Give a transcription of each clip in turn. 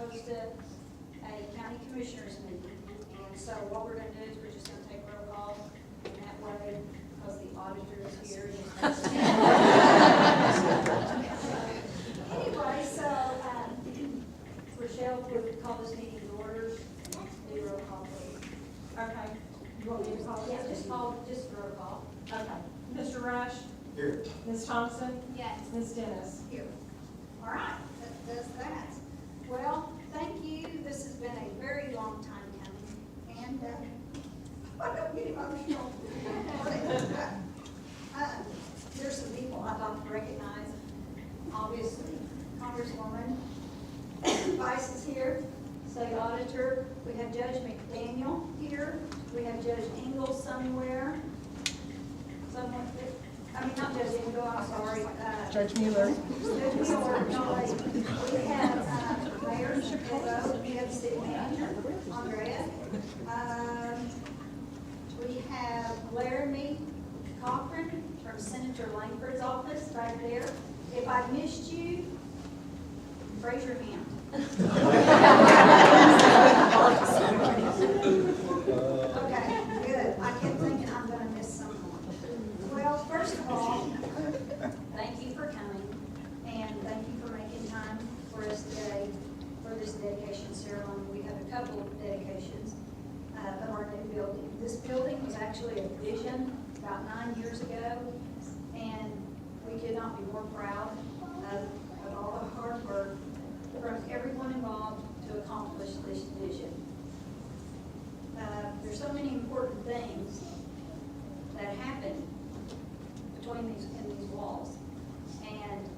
host a county commissioners meeting. And so what we're gonna do is we're just gonna take roll call, and that way, because the auditor is here. Anyway, so, Rochelle, we'll call this meeting to order. Do roll call, please. Okay, you want me to call it? Yeah, just roll call. Okay. Mr. Rush? Here. Ms. Thompson? Yes. Ms. Dennis? Here. All right, that does that. Well, thank you. This has been a very long time coming, and I don't get emotional. There's some people I'd like to recognize. Obviously, Congresswoman Vice is here, State Auditor. We have Judge McDaniel here. We have Judge Engel somewhere. Someone, I mean, not Judge Engel, I'm sorry. Judge Mueller. Judge Mueller, no, wait. We have Mayor Shapiro, we have City Manager Andrea. We have Laramie Cochran from Senator Langford's office right there. If I missed you, raise your hand. Okay, good. I kept thinking I'm gonna miss someone. Well, first of all, thank you for coming, and thank you for making time for us today for this dedication ceremony. We have a couple of dedications of our new building. This building was actually a vision about 9 years ago, and we could not be more proud of all the hard work from everyone involved to accomplish this vision. There's so many important things that happen between in these walls, and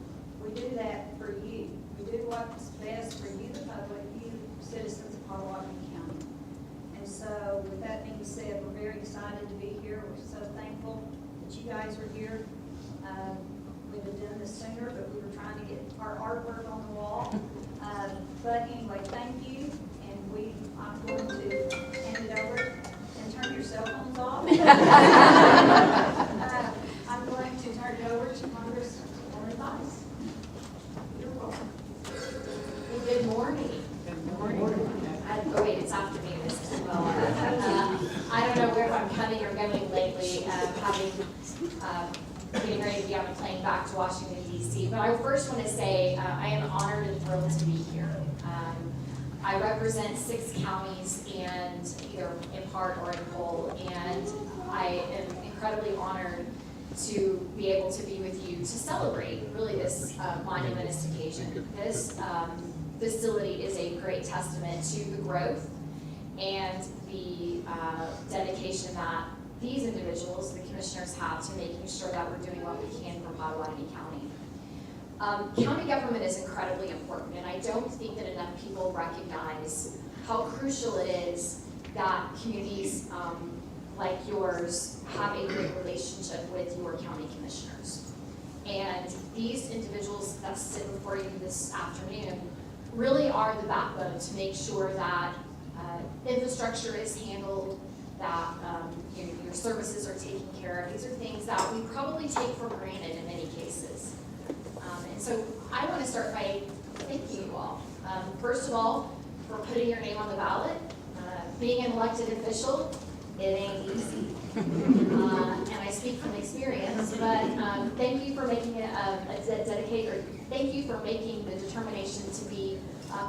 we do that for you. We do what's best for you, the public, you citizens of Potawatomi County. And so, with that being said, we're very excited to be here. We're so thankful that you guys are here. We'd have done this sooner, but we were trying to get our artwork on the wall. But anyway, thank you, and I'm going to hand it over and turn your cell phones off. I'm going to turn it over to Congresswoman Vice. You're welcome. Good morning. Good morning. Oh wait, it's afternoon as well. I don't know where I'm coming or going lately, getting ready to be on a plane back to Washington, D.C. But I first want to say I am honored and thrilled to be here. I represent 6 counties, and either in part or in whole, and I am incredibly honored to be able to be with you to celebrate really this monumentous occasion. This facility is a great testament to the growth and the dedication that these individuals, the commissioners, have to making sure that we're doing what we can for Potawatomi County. County government is incredibly important, and I don't think that enough people recognize how crucial it is that communities like yours have a great relationship with your county commissioners. And these individuals that sit before you this afternoon really are the backbone to make sure that infrastructure is handled, that your services are taken care of. These are things that we probably take for granted in many cases. And so I want to start by thanking you all. First of all, for putting your name on the ballot. Being an elected official, it ain't easy. And I speak from experience, but thank you for making it thank you for making the determination to be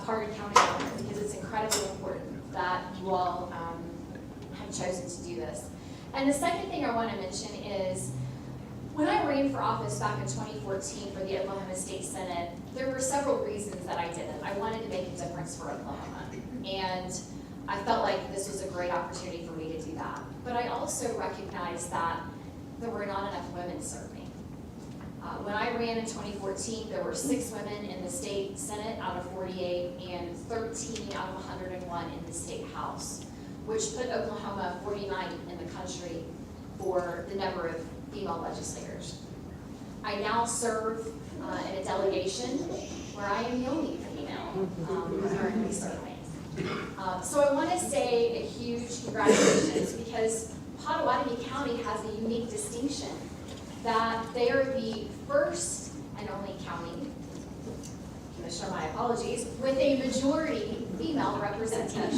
part of county government, because it's incredibly important that you all have chosen to do this. And the second thing I want to mention is, when I ran for office back in 2014 for the Oklahoma State Senate, there were several reasons that I did it. I wanted to make a difference for Oklahoma, and I felt like this was a great opportunity for me to do that. But I also recognized that there were not enough women serving. When I ran in 2014, there were 6 women in the state Senate out of 48 and 13 out of 101 in the state House, which put Oklahoma 49th in the country for the number of female legislators. I now serve in a delegation where I am the only female currently serving. So I want to say a huge congratulations, because Potawatomi County has a unique distinction that they are the first and only county Commissioner, my apologies, with a majority female representation.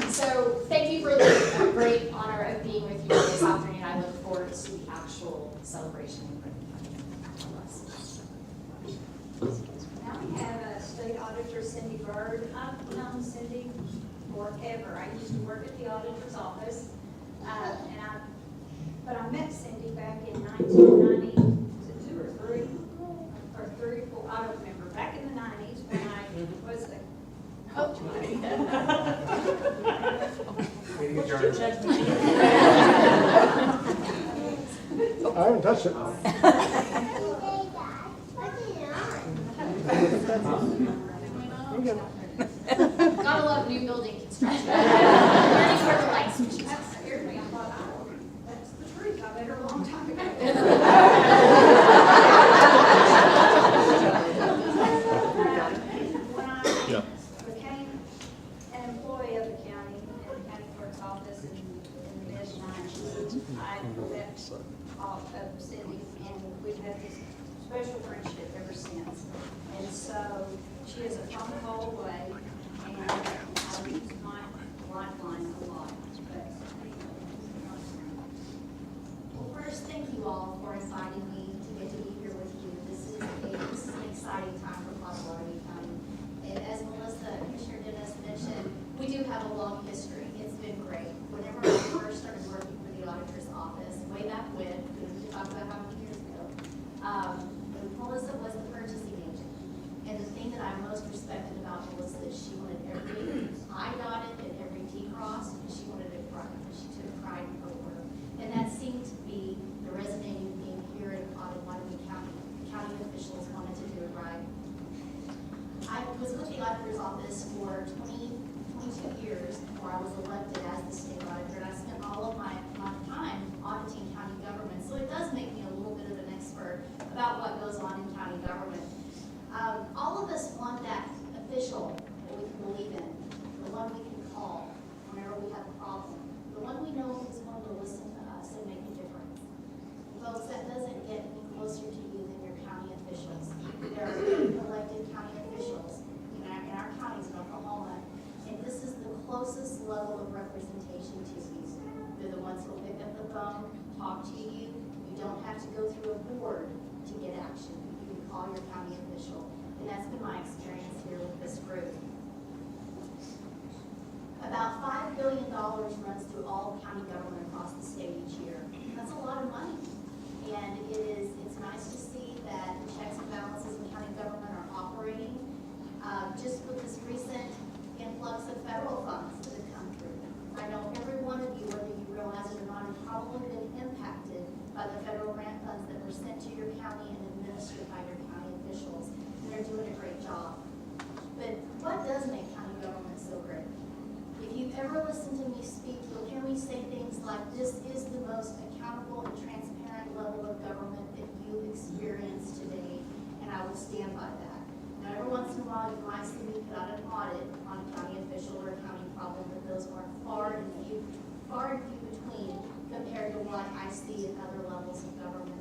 So thank you for the great honor of being with you this afternoon. I look forward to the actual celebration in Britain. Now we have State Auditor Cindy Bird. I've known Cindy forever. I used to work at the auditor's office, but I met Cindy back in 1990, was it 2 or 3? Or 3 or 4, I don't remember. Back in the 90s when I was the coach. I haven't touched it. Gotta love new building construction. Learning where the light switches That scared me. I thought, that's the truth. I met her a long time ago. When I became an employee of the county, in the county clerk's office in the mid-90s, I met all of Cindy, and we've had this special friendship ever since. And so she is a phone call away, and I use my lifeline a lot. Well, first, thank you all for inviting me to get to be here with you. This is an exciting time for Potawatomi County. And as Commissioner Dennis mentioned, we do have a long history. It's been great. Whenever I first started working for the auditor's office, way back when, we talked about how many years ago, Melissa was the purchasing agent. And the thing that I most respected about Melissa is she wanted every I dotted and every T crossed, and she wanted it right. She took pride in her work. And that seemed to be the resonating theme here in Potawatomi County. County officials wanted to do it right. I was with the auditor's office for 22 years before I was elected as the state auditor, and I spent all of my time auditing county government. So it does make me a little bit of an expert about what goes on in county government. All of us want that official that we can believe in, the one we can call whenever we have a problem, the one we know is going to listen to us and make a difference. Folks, that doesn't get any closer to you than your county officials. There are elected county officials in our counties in Oklahoma, and this is the closest level of representation to you. They're the ones who will pick up the phone, talk to you. You don't have to go through a board to get action. You can call your county official. And that's been my experience here with this group. About $5 billion runs through all county government across the state each year. That's a lot of money. And it's nice to see that the checks and balances in county government are operating. Just with this recent influx of federal funds that have come through. I know every one of you, whether you realize it or not, have probably been impacted by the federal grant funds that were sent to your county and administered by your county officials. They're doing a great job. But what does make county government so great? If you've ever listened to me speak, you'll hear me say things like, this is the most accountable and transparent level of government that you've experienced today, and I will stand by that. Now, every once in a while, you might see me put out an audit on a county official or a county problem, but those are far and few between compared to what I see in other levels of government.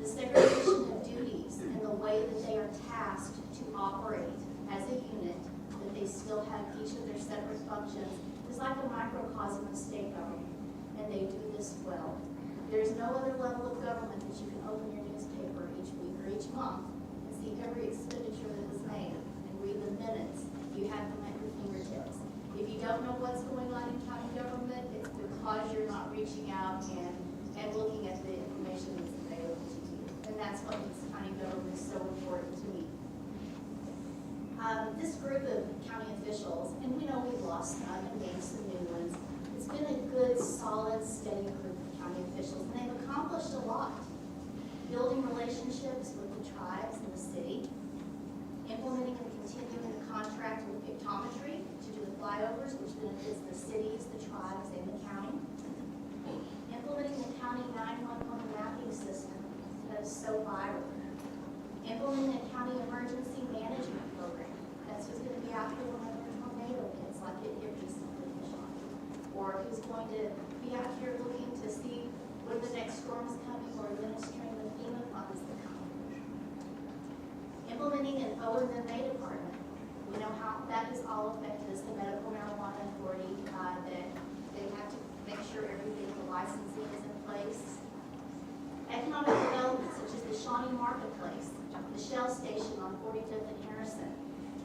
The segregation of duties and the way that they are tasked to operate as a unit, that they still have each of their separate functions, is like a microcosm of state government, and they do this well. There's no other level of government that you can open your newspaper each week or each month and see every expenditure that was made and read the minutes. You have them at your fingertips. If you don't know what's going on in county government, it's because you're not reaching out and looking at the information that's available to you. And that's what makes county government so important to me. This group of county officials, and we know we've lost some and gained some new ones, it's been a good, solid, steady group of county officials, and they've accomplished a lot. Building relationships with the tribes and the city, implementing and continuing a contract with pictometry to do the flyovers, which benefits the cities, the tribes, and the county. Implementing the county 911 mapping system that is so vital. Implementing a county emergency management program. That's who's going to be out here whenever a tornado hits, like it hit recently in Sean. Or who's going to be out here looking to see when the next storm is coming or administering the FEMA funds that come. Implementing an O&M department. We know how that has all affected us, the medical marijuana authority, that they have to make sure everything, the licensing is in place. Economic development, such as the Shawnee Marketplace, the Shell station on 45th and Harrison,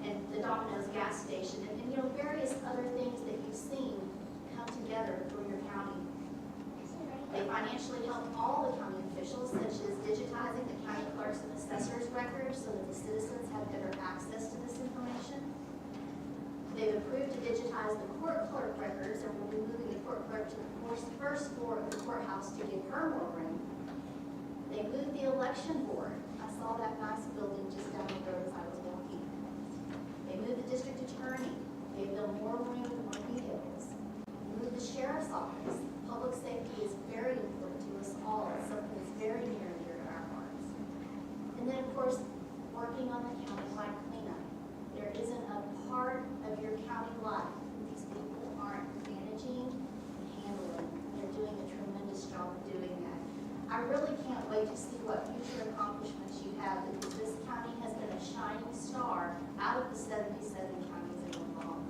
and the Domino's gas station, and various other things that you've seen come together for your county. They financially help all the county officials, such as digitizing the county clerks and assessors records so that the citizens have better access to this information. They've approved to digitize the court clerk records, and we'll be moving the court clerk to the first floor of the courthouse to give her more room. They moved the election board. I saw that nice building just down the road as I was walking. They moved the district attorney, gave them more room and more vehicles. Moved the sheriff's office. Public safety is very important to us all. It's something that's very near and dear to our hearts. And then, of course, working on the county-wide cleanup. There isn't a part of your county life that these people aren't managing and handling. They're doing a tremendous job of doing that. I really can't wait to see what future accomplishments you have, because this county has been a shining star out of the 77 counties in Oklahoma.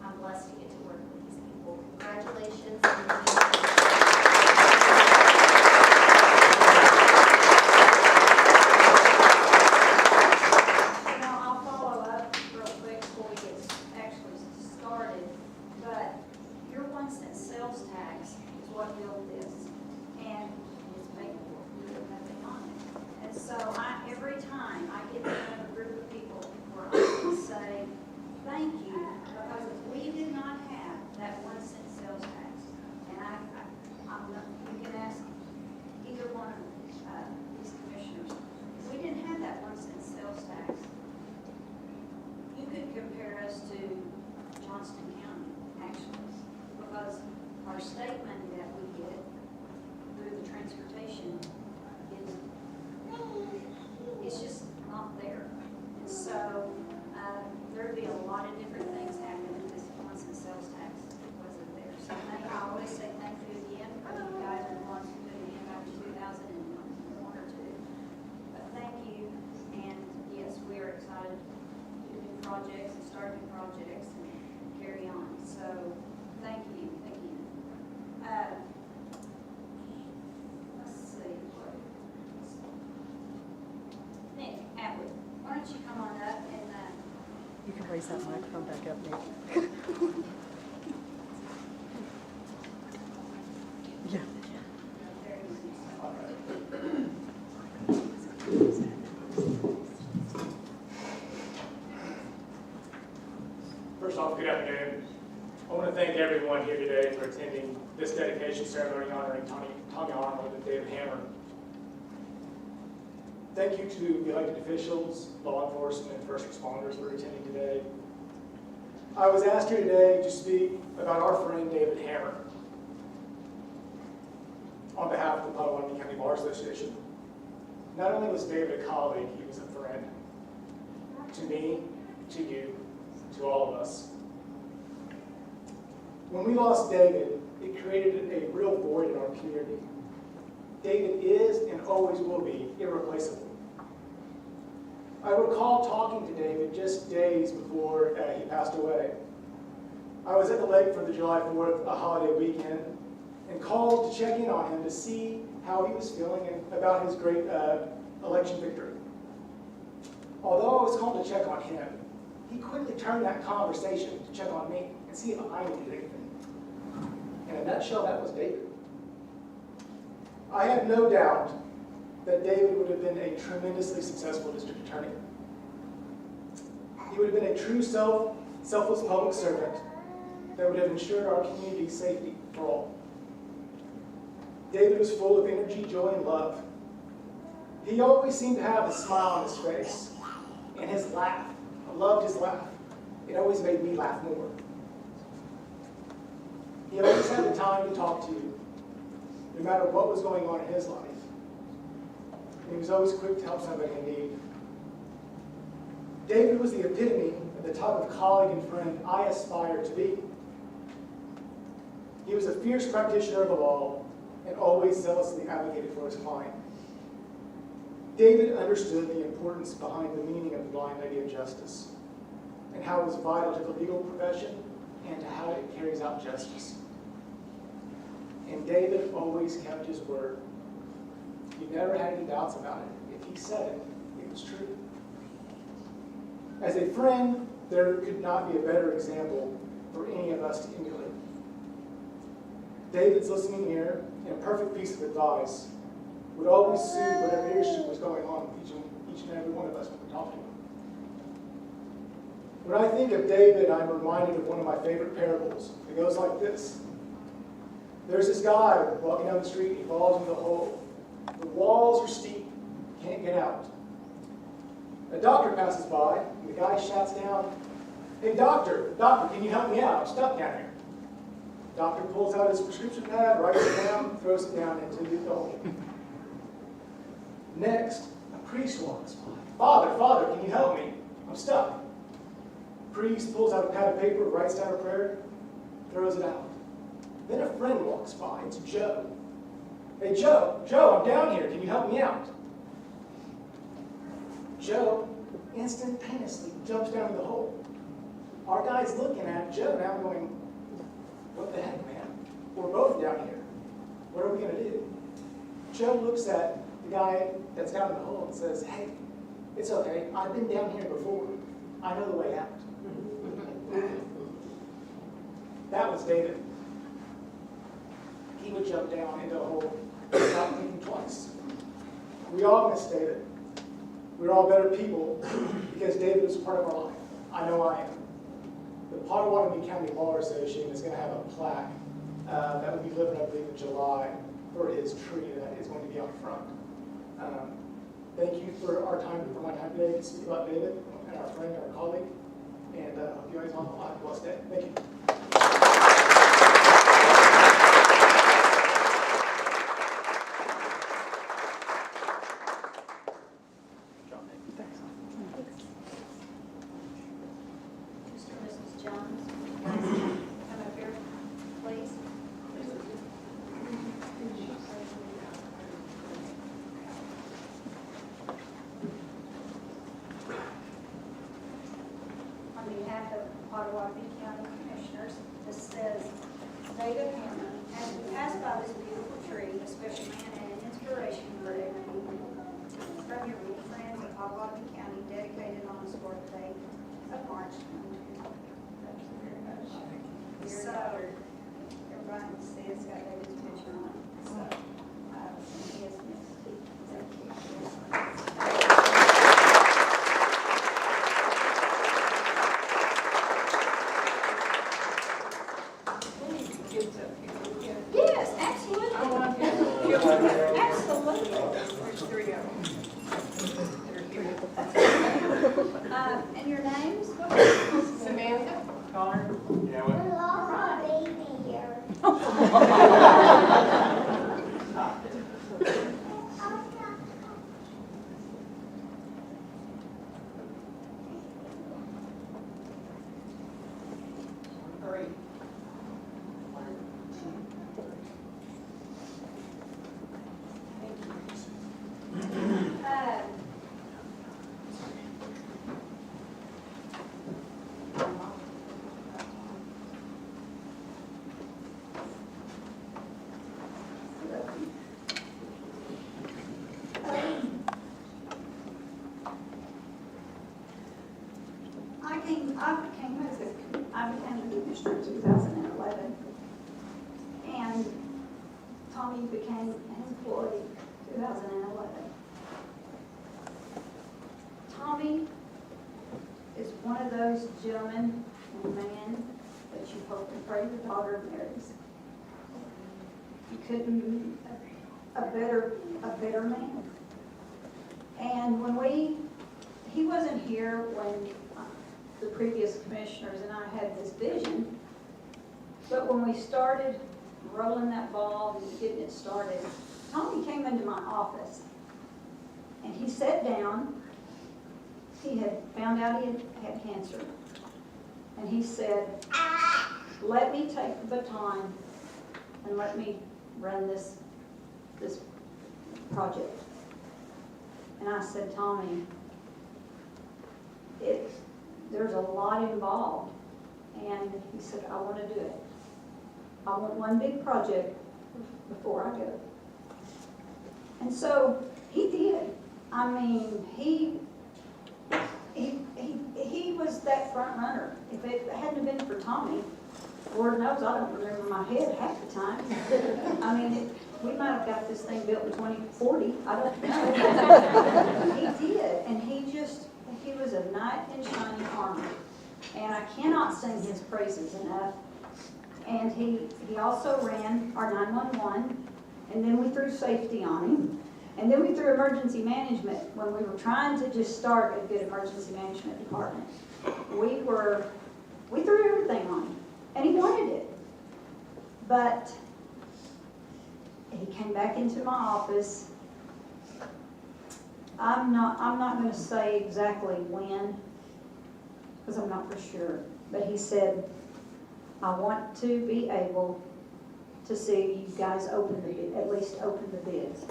I'm blessed to get to work with these people. Congratulations. I'll follow up real quick before we get actually started, but your 1 cent sales tax is what built this, and it's paid for, we have nothing on it. And so every time I get in front of a group of people where I can say, thank you, because if we did not have that 1 cent sales tax, and I'm not, you can ask either one of these commissioners, if we didn't have that 1 cent sales tax, you could compare us to Johnston County, actually, because our state money that we get through the transportation it's just not there. And so there'd be a lot of different things happening if this 1 cent sales tax wasn't there. So I always say thank you again, because you guys are the ones who put it in back in 2001 or 2. But thank you, and yes, we are excited to do projects and start new projects and carry on. So thank you again. Let's see. Nick Atwood, why don't you come on up and You can raise that microphone back up, Nick. Yeah. there you First off, good afternoon. I want to thank everyone here today for attending this dedication ceremony honoring Tommy Arnold and David Hammer. Thank you to the elected officials, law enforcement, and first responders for attending today. I was asked here today to speak about our friend David Hammer on behalf of the Potawatomi County Bar Association. Not only was David a colleague, he was a friend to me, to you, to all of us. When we lost David, it created a real void in our community. David is and always will be irreplaceable. I recall talking to David just days before he passed away. I was at the lake for the July 4th, a holiday weekend, and called to check in on him to see how he was feeling and about his great election victory. Although I was called to check on him, he quickly turned that conversation to check on me and see if I needed anything. And in a nutshell, that was David. I have no doubt that David would have been a tremendously successful district attorney. He would have been a true selfless public servant that would have ensured our community's safety for all. David was full of energy, joy, and love. He always seemed to have a smile on his face, and his laugh. I loved his laugh. It always made me laugh more. He always had the time to talk to you, no matter what was going on in his life. And he was always quick to help somebody in need. David was the epitome of the type of colleague and friend I aspire to be. He was a fierce practitioner of the law and always zealously advocated for his client. David understood the importance behind the meaning of the blind idea of justice and how it was vital to the legal profession and to how it carries out justice. And David always kept his word. He never had any doubts about it. If he said it, it was true. As a friend, there could not be a better example for any of us to emulate. David's listening ear and a perfect piece of advice would always soothe whatever issue was going on with each and every one of us when we're talking. When I think of David, I'm reminded of one of my favorite parables. It goes like this. There's this guy walking down the street, he falls into the hole. The walls are steep, can't get out. A doctor passes by, and the guy shouts down, "Hey doctor, can you help me out? I'm stuck down here." The doctor pulls out his prescription pad, writes it down, throws it down into the hole. Next, a priest walks by. Father, can you help me? I'm stuck." Priest pulls out a pad of paper, writes down a prayer, throws it out. Then a friend walks by. It's Joe. "Hey, Joe, I'm down here. Can you help me out?" Joe instantaneously jumps down in the hole. Our guy's looking at Joe now going, "What the heck, man? We're both down here. What are we going to do?" Joe looks at the guy that's down in the hole and says, "Hey, it's okay. I've been down here before. I know the way out." That was David. He would jump down into a hole without thinking twice. We all miss David. We're all better people because David was part of our life. I know I am. The Potawatomi County Bar Association is going to have a plaque that will be delivered, I believe, in July for his tree that is going to be out front. Thank you for my time today to speak about David and our friend, our colleague, and hope you guys all have a blessed day. Thank you. Mrs. Jones, come up here, please. On behalf of Potawatomi County Commissioners, this says, David Hammond, as we pass by this beautiful tree, a special man and an inspiration for everyone. From your good friends of Potawatomi County, dedicated on this 4th day of March 2020. Thank you very much. So, everybody can see it's got David's picture on it. So, he is missed. Thank you. Yes, absolutely. Absolutely. There's 3 of them. And your names? Samantha. Connor. I became the commissioner in 2011, and Tommy became an employee in 2011. Tommy is one of those gentlemen and men that you hope and pray your daughter marries. You couldn't meet a better man. And he wasn't here when the previous commissioners and I had this vision, but when we started rolling that ball and getting it started, Tommy came into my office and he sat down. He had found out he had cancer, and he said, "Let me take the baton and let me run this project. And I said, Tommy, there's a lot involved. And he said, I want to do it. I want one big project before I go. And so he did. I mean, he was that front runner. If it hadn't been for Tommy, Lord knows I don't remember my head half the time. I mean, we might have got this thing built in 2040. I don't know. He did, and he was a knight in shining armor. And I cannot sing his praises enough. And he also ran our 911, and then we threw safety on him. And then we threw emergency management when we were trying to just start a good emergency management department. We threw everything on him, and he wanted it. But he came back into my office. I'm not going to say exactly when, because I'm not for sure. But he said, I want to be able to see you guys at least open the bids.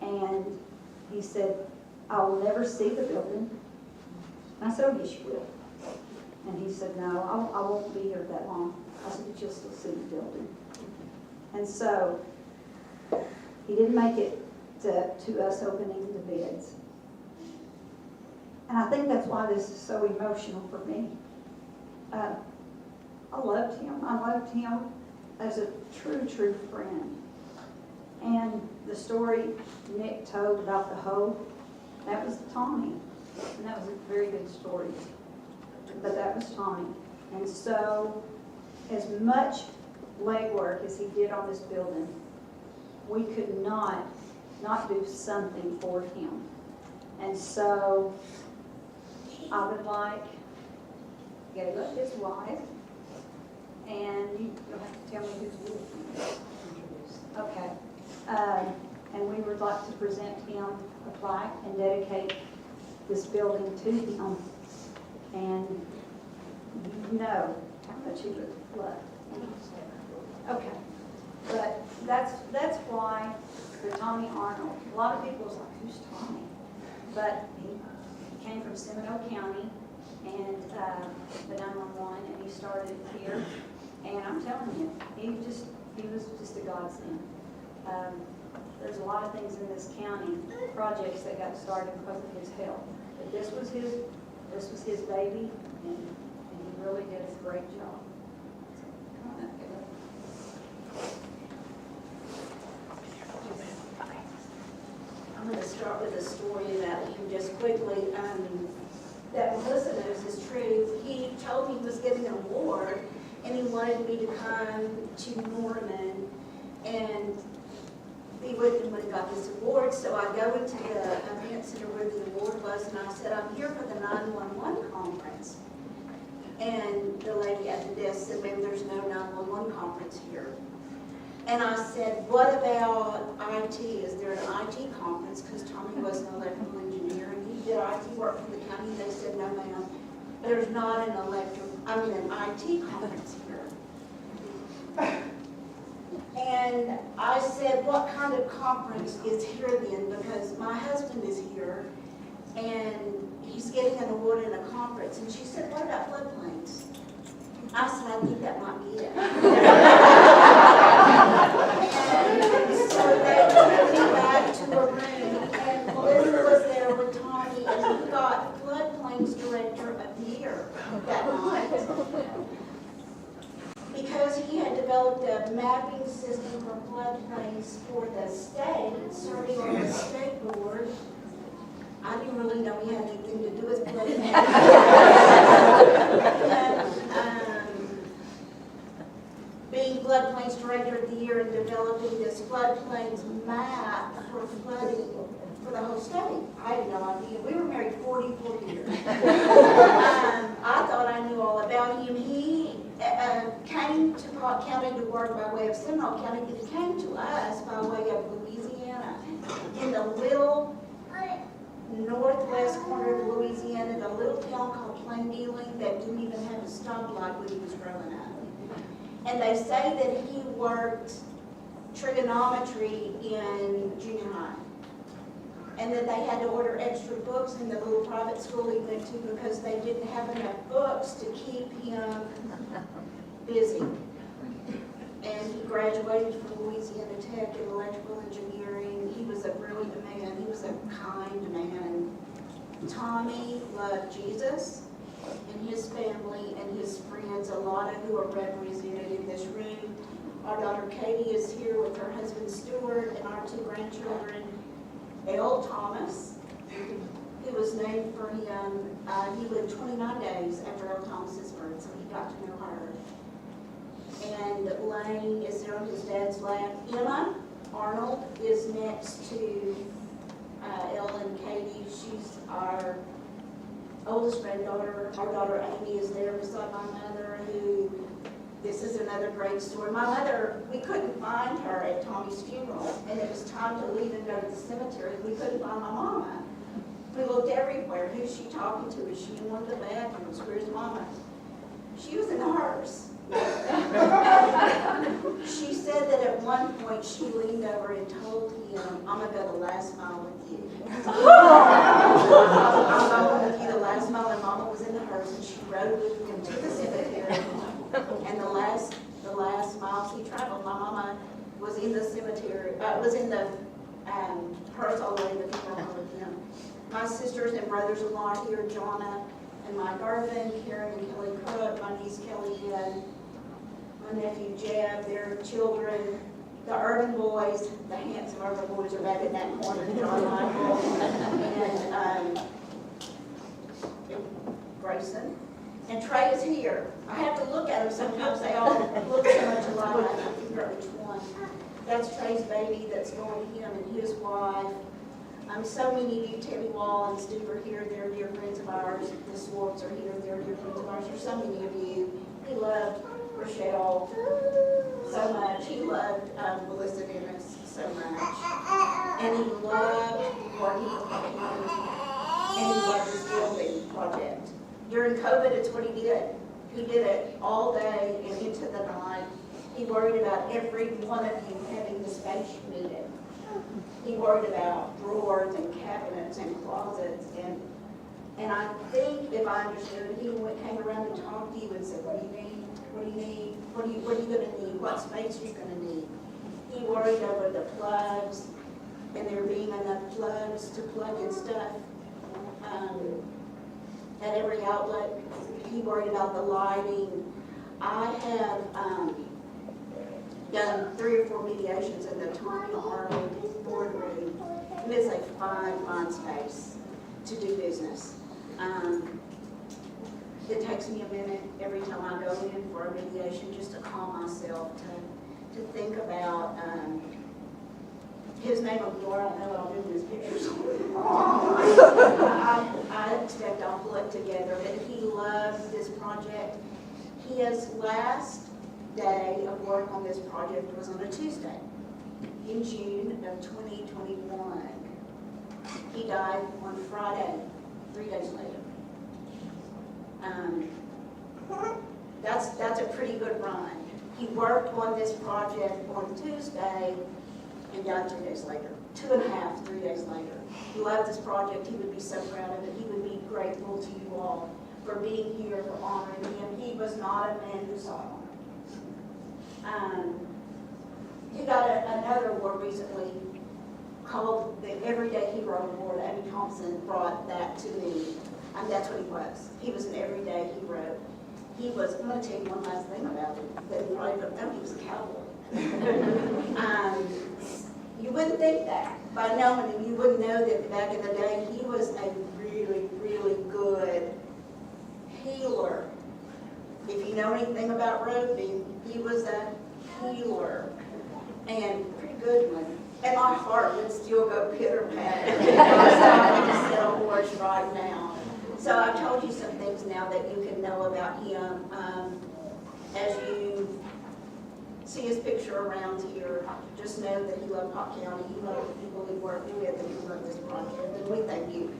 And he said, I will never see the building. And I said, oh, yes, you will. And he said, no, I won't be here that long. I said, but you'll still see the building. And so he didn't make it to us opening the bids. And I think that's why this is so emotional for me. I loved him. I loved him as a true friend. And the story Nick told about the hoe, that was Tommy. And that was a very good story. But that was Tommy. And so, as much legwork as he did on this building, we could not do something for him. And so, I would like Gayla, his wife, and you'll have to tell me who's with him. Okay. And we would like to present him a plaque and dedicate this building to him. And you know how much he would love. Okay. But that's why for Tommy Arnold, a lot of people was like, who's Tommy? But he came from Seminole County and the 911, and he started here. And I'm telling you, he was just a godsend. There's a lot of things in this county, projects that got started because of his help. But this was his baby, and he really did a great job. Come on up, Caleb. I'm going to start with a story about him just quickly. That Melissa knows is true. He told me he was getting an award, and he wanted me to come to Norman and be with him when he got this award. So I go into the event center where the award was, and I said, I'm here for the 911 conference. And the lady at the desk said, ma'am, there's no 911 conference here. And I said, what about IT? Is there an IT conference? Because Tommy was an electrical engineer, and he did IT work for the county. They said, no, ma'am, there's not an IT conference here. And I said, what kind of conference is here then? Because my husband is here, and he's getting an award in a conference. And she said, what about floodplains? I said, I think that might be it. And so they took me back to a room, and Melissa was there with Tommy, and he got floodplains director of the year that night. Because he had developed a mapping system for floodplains for the state, serving on the state board. I didn't really know he had anything to do with floodplains. Being floodplains director of the year and developing this floodplains map for flooding for the whole state. I had no idea. We were married 44 years. I thought I knew all about him. He came to Pott County to work by way of Seminole County, but he came to us by way of Louisiana. In the little northwest corner of Louisiana, the little town called Plain Dealing that didn't even have a stoplight when he was growing up. And they say that he worked trigonometry in junior high. And that they had to order extra books in the little private school he went to because they didn't have enough books to keep him busy. And he graduated from Louisiana Tech in electrical engineering. He was a brilliant man. He was a kind man. Tommy loved Jesus and his family and his friends, a lot of who are represented in this room. Our daughter Katie is here with her husband Stuart and our 2 grandchildren. L. Thomas, who was named for him, he lived 29 days after L. Thomas's birth, so he got to know her. And Lane is there on his dad's lap. Emma Arnold is next to Ellen Katie. She's our oldest granddaughter. Our daughter Amy is there beside my mother, who, this is another great story. My mother, we couldn't find her at Tommy's funeral, and it was time to leave and go to the cemetery. We couldn't find my mama. We looked everywhere. Who's she talking to? Is she in one of the bathrooms? Where's mama? She was in hers. She said that at one point she leaned over and told him, I'm going to go the last mile with you. I'm going with you the last mile, and mama was in the hearse, and she rode with him to the cemetery. And the last miles he traveled, my mama was in the cemetery, was in the hearse all the way with him. My sisters and brothers-in-law are here, Jonna and Mike Garvin, Karen and Kelly Cook, my niece Kelly Ann, my nephew Jeb, their children, the urban boys, the handsome urban boys are back in that corner, John Michael, and Grayson. And Trey is here. I have to look at them sometimes. They all look so much alike. I can't figure out which one. That's Trey's baby that's going to him and his wife. So many of you, Tammy Wall and Steve are here. They're dear friends of ours. The Swartz are here. They're dear friends of ours. There's so many of you. He loved Rochelle so much. He loved Melissa Dennis so much. And he loved working for Pott. And he loved his building project. During COVID, it's what he did. He did it all day and into the night. He worried about every one of you having the space you needed. He worried about drawers and cabinets and closets. And I think, if I understood, he came around and talked to you and said, what do you need? What do you need? What are you going to need? What space are you going to need? He worried over the plugs and there being enough plugs to plug in stuff. At every outlet, he worried about the lighting. I have done 3 or 4 mediations in the Tommy Arnold boardroom. And it's a fine space to do business. It takes me a minute every time I go in for a mediation just to calm myself, to think about his name will be, I don't know what I'll do with his pictures. I expect I'll pull it together, but he loves this project. His last day of work on this project was on a Tuesday in June of 2021. He died on Friday, 3 days later. That's a pretty good run. He worked on this project on Tuesday and died 2 days later. 2.5, 3 days later. He loved this project. He would be so proud of it. He would be grateful to you all for being here, for honoring him. He was not a man who sought honor. He got another award recently called the Everyday Hero Award. Abby Thompson brought that to me. And that's what he was. He was an everyday hero. He was, I'm going to tell you one last thing about him that you probably don't know, he was a cowboy. You wouldn't think that. By knowing him, you wouldn't know that back in the day, he was a really, really good healer. If you know anything about roping, he was a healer. And a pretty good one. And my heart would still go pitter-patter if I was to sit on a horse right now. So I've told you some things now that you can know about him. As you see his picture around here, just know that he loved Pott County, he loved the people he worked with, and he loved this project. And we thank you.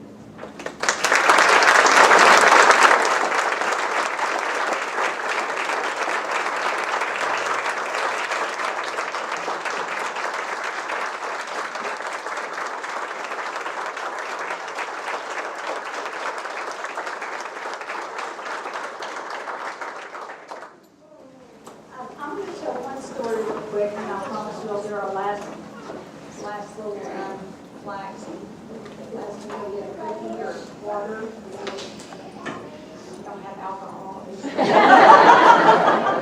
quick, and I promise we'll do our last little flags. Last we'll get a cookie or water. We don't have alcohol.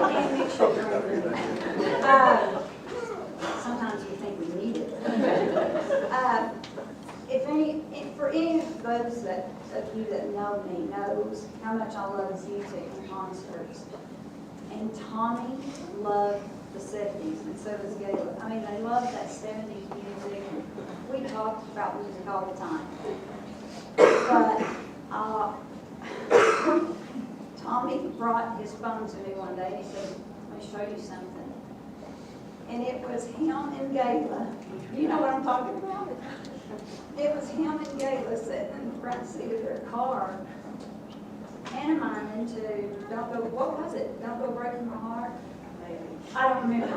And make sure you're drink. Sometimes we think we need it. For any of those of you that know me knows how much I love music and concerts. And Tommy loved the 70s, and so does Gayla. I mean, they love that 70s music. We talked about music all the time. But Tommy brought his phone to me one day, and he said, "Let me show you something." And it was him and Gayla. You know what I'm talking about? It was him and Gayla sitting in the front seat of their car, pantomiming to "Don't Go," what was it? "Don't Go Breaking My Heart"? I don't remember.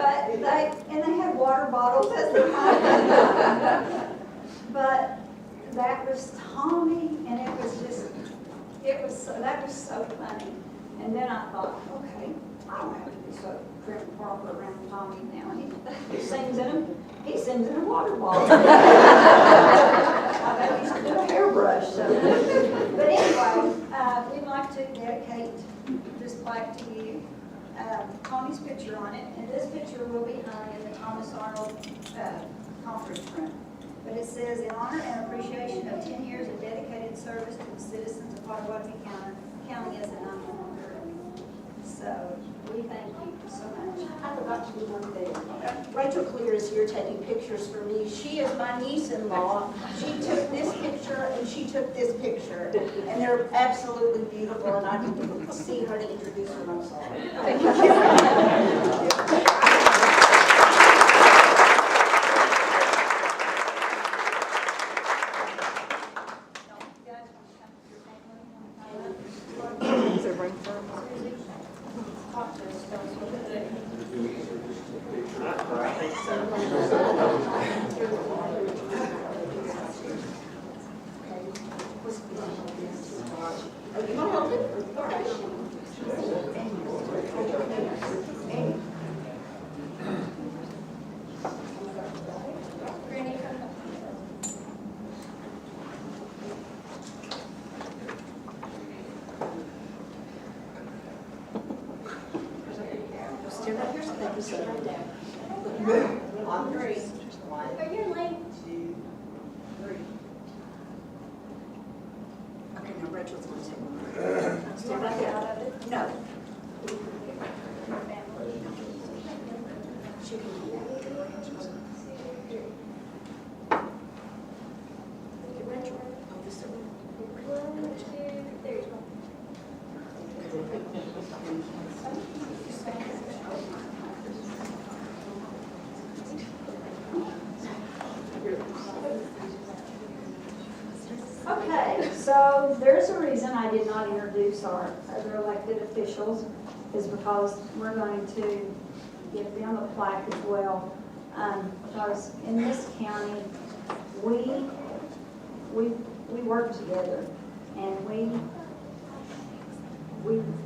But they had water bottles as the time. But that was Tommy, and that was so funny. And then I thought, okay, I don't have to be so prim and proper around Tommy now. He sings in a water bottle. I bet he used to do a hairbrush. So. But anyway, we'd like to dedicate this plaque to you. Tommy's picture on it, and this picture will be hung in the Thomas Arnold conference room. But it says, "In honor and appreciation of 10 years of dedicated service to the citizens of Potawatomi County as an honorary." So we thank you so much. I forgot to do one thing. Rachel Clear is here taking pictures for me. She is my niece-in-law. She took this picture and she took this picture. And they're absolutely beautiful, and I didn't see her to introduce her. I'm sorry. Thank you. Stand up here so they can sit right down. On three. One. Are you late? 2, 3. Okay, now Rachel's going to take one. Stand right there. No. She can do that. Rachel. Oh, this one. 1, 2, there you go. Okay, so there's a reason I did not introduce our other elected officials, is because we're going to give them a plaque as well. Because in this county, we work together, and we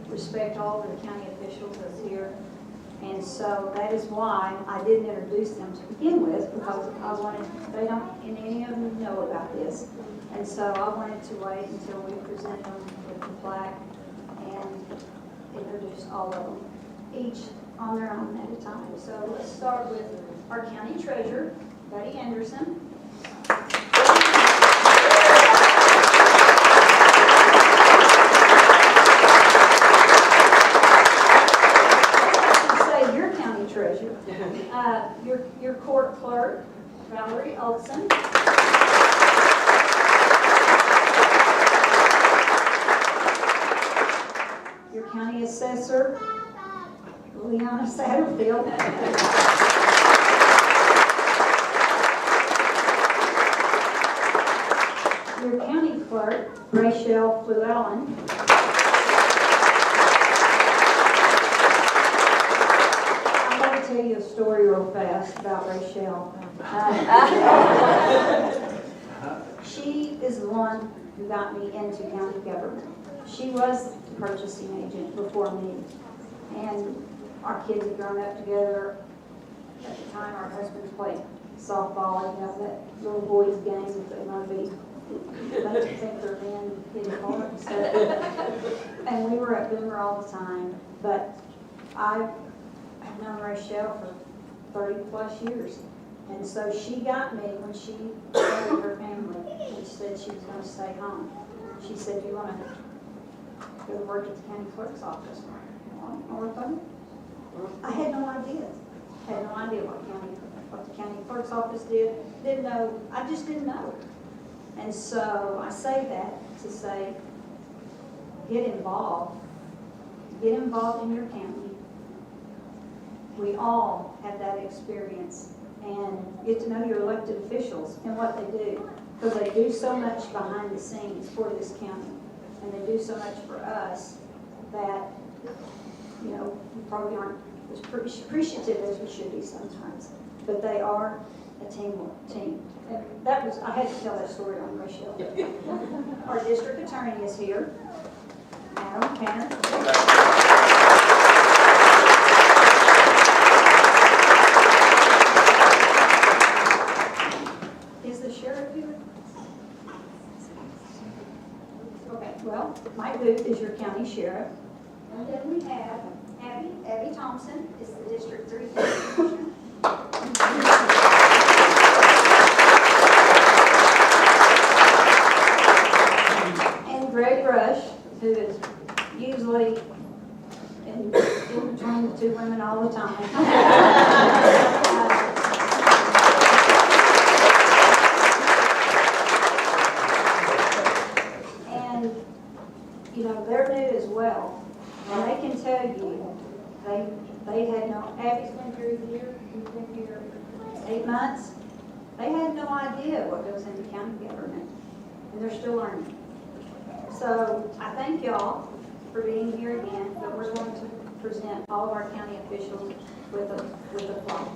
respect all of the county officials that's here. And so that is why I didn't introduce them to begin with, because I wanted, they don't, and any of them know about this. And so I wanted to wait until we present them with the plaque and introduce all of them, each on their own at a time. So let's start with our county treasurer, Betty Anderson. Your court clerk, Valerie Olson. Your county assessor, Leona Satterfield. Your county clerk, Rachel Llewellyn. Tell you a story real fast about Rachel. She is the one who got me into county government. She was the purchasing agent before me. And our kids have grown up together. At the time, our husbands played softball, you know, that little boys' game, if they want to be, they think they're men, getting hard and stuff. And we were at Boomer all the time, but I've known Rochelle for 30-plus years. And so she got me when she married her family, and she said she was going to stay home. She said, "You want to go work at the county clerk's office?" I had no idea. Had no idea what the county clerk's office did. Didn't know. I just didn't know. And so I say that to say, get involved. Get involved in your county. We all have that experience, and get to know your elected officials and what they do, because they do so much behind the scenes for this county, and they do so much for us that, you know, we probably aren't as appreciative as we should be sometimes, but they are a team. And that was, I had to tell that story on Rochelle. Our district attorney is here, Adam Cannon. Is the sheriff here? Okay, well, Mike Booth is your county sheriff. And then we have Abby Thompson is the District 3 commissioner. And Greg Rush, who is usually in between the two women all the time. And, you know, they're new as well. And they can tell you, they had no, Abby's been here a year, you've been here 8 months. They had no idea what goes into county government, and they're still learning. So I thank y'all for being here again, but we're going to present all of our county officials with a plaque.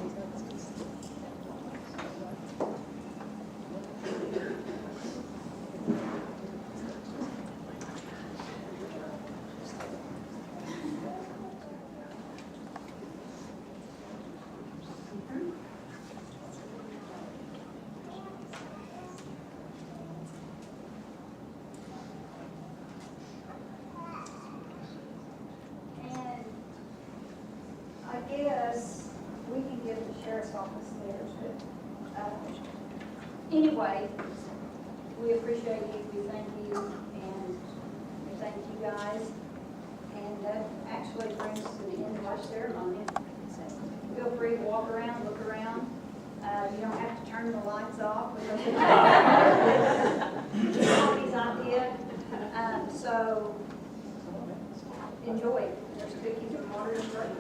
I guess we can give the sheriff's office theirs, but anyway, we appreciate you, we thank you, and we thank you guys. And that actually brings to the end of our ceremony. Feel free to walk around, look around. You don't have to turn the lights off. It's Tommy's idea. So enjoy. There's cookies and water and bread.